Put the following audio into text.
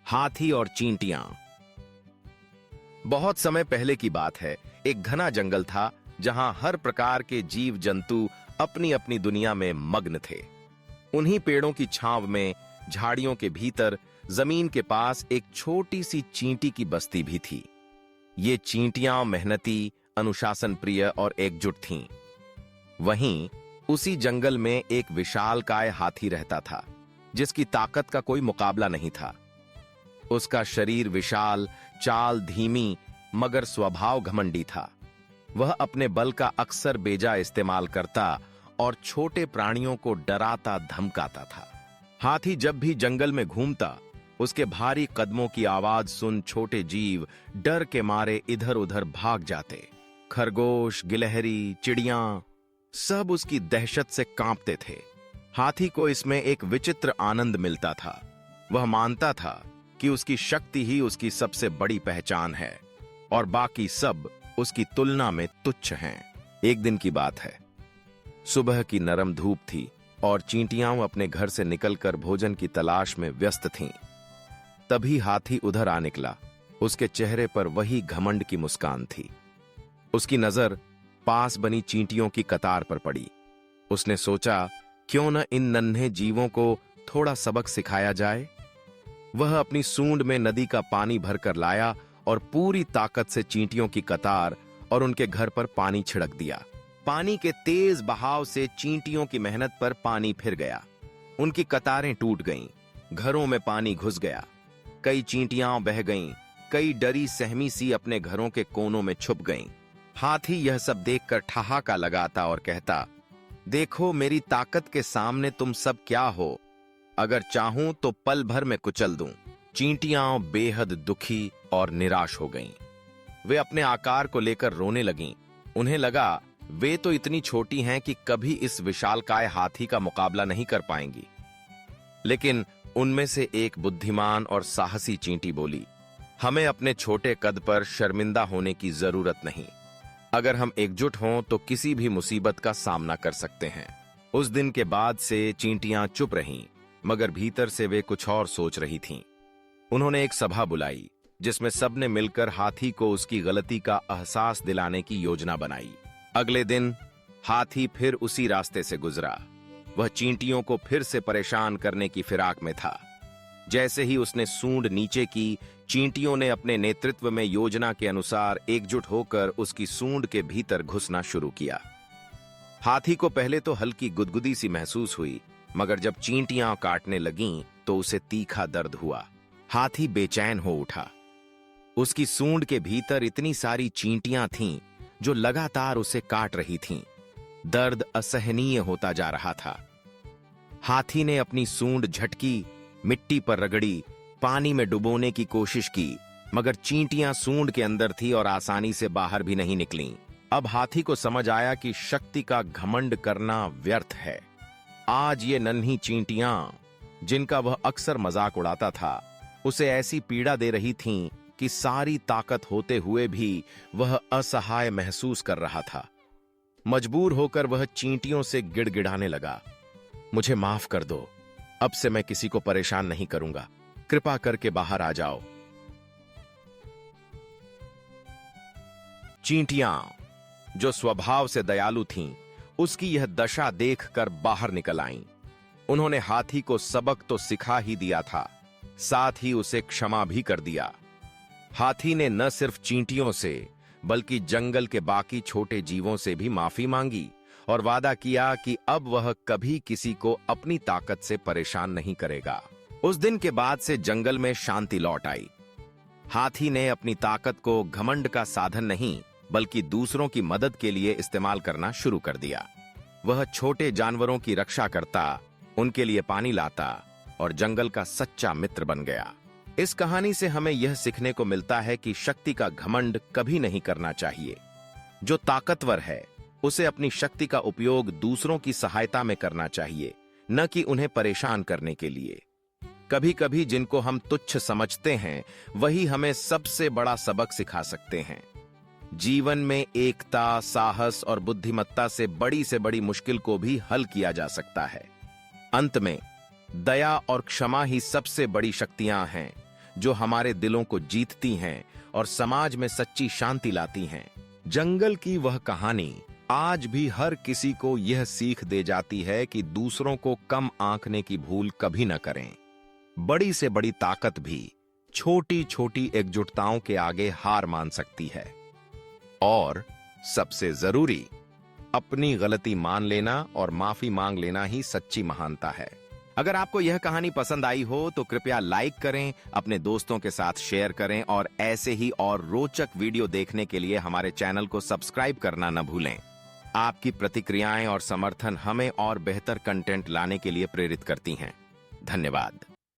हाथी और चींटियां। बहुत समय पहले की बात है। एक घना जंगल था जहां हर प्रकार के जीव जंतु अपनी अपनी दुनिया में मग्न थे। उन्हीं पेड़ों की छांव में, झाड़ियों के भीतर, जमीन के पास एक छोटी सी चींटी की बस्ती भी थी। ये चींटियां मेहनती, अनुशासन प्रिय और एकजुट थीं। वहीं उसी जंगल में एक विशालकाय हाथी रहता था, जिसकी ताकत का कोई मुकाबला नहीं था। उसका शरीर विशाल, चाल धीमी, मगर स्वभाव घमंडी था। वह अपने बल का अक्सर बेजा इस्तेमाल करता और छोटे प्राणियों को डराता धमकाता था। हाथी जब भी जंगल में घूमता, उसके भारी कदमों की आवाज सुन छोटे जीव डर के मारे इधर उधर भाग जाते। खरगोश, गिलहरी, चिड़ियां सब उसकी दहशत से कांपते थे। हाथी को इसमें एक विचित्र आनंद मिलता था। वह मानता था कि उसकी शक्ति ही उसकी सबसे बड़ी पहचान है और बाकी सब उसकी तुलना में तुच्छ हैं। एक दिन की बात है। सुबह की नरम धूप थी और चींटियां अपने घर से निकलकर भोजन की तलाश में व्यस्त थीं। तभी हाथी उधर आ निकला। उसके चेहरे पर वही घमंड की मुस्कान थी। उसकी नजर पास बनी चींटियों की कतार पर पड़ी। उसने सोचा, क्यों न इन नन्हे जीवों को थोड़ा सबक सिखाया जाए। वह अपनी सूंड में नदी का पानी भरकर लाया और पूरी ताकत से चींटियों की कतार और उनके घर पर पानी छिड़क दिया। पानी के तेज बहाव से चींटियों की मेहनत पर पानी फिर गया। उनकी कतारें टूट गईं, घरों में पानी घुस गया। कई चींटियां बह गईं, कई डरी सहमी सी अपने घरों के कोनों में छुप गईं। हाथी यह सब देखकर ठहाका लगाता और कहता, देखो मेरी ताकत के सामने तुम सब क्या हो। अगर चाहूं तो पल भर में कुचल दूं। चींटियां बेहद दुखी और निराश हो गईं। वे अपने आकार को लेकर रोने लगीं। उन्हें लगा वे तो इतनी छोटी हैं कि कभी इस विशालकाय हाथी का मुकाबला नहीं कर पाएंगी। लेकिन उनमें से एक बुद्धिमान और साहसी चींटी बोली, हमें अपने छोटे कद पर शर्मिंदा होने की जरूरत नहीं। अगर हम एकजुट हों तो किसी भी मुसीबत का सामना कर सकते हैं। उस दिन के बाद से चींटियां चुप रहीं, मगर भीतर से वे कुछ और सोच रही थीं। उन्होंने एक सभा बुलाई, जिसमें सबने मिलकर हाथी को उसकी गलती का एहसास दिलाने की योजना बनाई। अगले दिन हाथी फिर उसी रास्ते से गुजरा। वह चींटियों को फिर से परेशान करने की फिराक में था। जैसे ही उसने सूंड नीचे की, चींटियों ने अपने नेतृत्व में योजना के अनुसार एकजुट होकर उसकी सूंड के भीतर घुसना शुरू किया। हाथी को पहले तो हल्की गुदगुदी सी महसूस हुई, मगर जब चींटियां काटने लगीं तो उसे तीखा दर्द हुआ। हाथी बेचैन हो उठा। उसकी सूंड के भीतर इतनी सारी चींटियां थीं जो लगातार उसे काट रही थीं। दर्द असहनीय होता जा रहा था। हाथी ने अपनी सूंड झटकी, मिट्टी पर रगड़ी, पानी में डुबोने की कोशिश की, मगर चींटियां सूंड के अंदर थी और आसानी से बाहर भी नहीं निकलीं। अब हाथी को समझ आया कि शक्ति का घमंड करना व्यर्थ है। आज ये नन्ही चींटियां, जिनका वह अक्सर मजाक उड़ाता था, उसे ऐसी पीड़ा दे रही थीं कि सारी ताकत होते हुए भी वह असहाय महसूस कर रहा था। मजबूर होकर वह चींटियों से गिड़गिड़ाने लगा, मुझे माफ कर दो, अब से मैं किसी को परेशान नहीं करूंगा, कृपा करके बाहर आ जाओ। चींटियां, जो स्वभाव से दयालु थीं, उसकी यह दशा देखकर बाहर निकल आईं। उन्होंने हाथी को सबक तो सिखा ही दिया था, साथ ही उसे क्षमा भी कर दिया। हाथी ने न सिर्फ चींटियों से बल्कि जंगल के बाकी छोटे जीवों से भी माफी मांगी और वादा किया कि अब वह कभी किसी को अपनी ताकत से परेशान नहीं करेगा। उस दिन के बाद से जंगल में शांति लौट आई। हाथी ने अपनी ताकत को घमंड का साधन नहीं बल्कि दूसरों की मदद के लिए इस्तेमाल करना शुरू कर दिया। वह छोटे जानवरों की रक्षा करता, उनके लिए पानी लाता और जंगल का सच्चा मित्र बन गया। इस कहानी से हमें यह सीखने को मिलता है कि शक्ति का घमंड कभी नहीं करना चाहिए। जो ताकतवर है, उसे अपनी शक्ति का उपयोग दूसरों की सहायता में करना चाहिए, न कि उन्हें परेशान करने के लिए। कभी कभी जिनको हम तुच्छ समझते हैं, वही हमें सबसे बड़ा सबक सिखा सकते हैं। जीवन में एकता, साहस और बुद्धिमत्ता से बड़ी मुश्किल को भी हल किया जा सकता है। अंत में दया और क्षमा ही सबसे बड़ी शक्तियां हैं जो हमारे दिलों को जीतती हैं और समाज में सच्ची शांति लाती हैं। जंगल की वह कहानी आज भी हर किसी को यह सीख दे जाती है कि दूसरों को कम आंकने की भूल कभी न करें। बड़ी से बड़ी ताकत भी छोटी छोटी एकजुटताओं के आगे हार मान सकती है। और सबसे जरूरी, अपनी गलती मान लेना और माफी मांग लेना ही सच्ची महानता है। अगर आपको यह कहानी पसंद आई हो तो कृपया लाइक करें, अपने दोस्तों के साथ शेयर करें और ऐसे ही और रोचक वीडियो देखने के लिए हमारे चैनल को सब्सक्राइब करना न भूलें। आपकी प्रतिक्रियाएं और समर्थन हमें और बेहतर कंटेंट लाने के लिए प्रेरित करती हैं। धन्यवाद।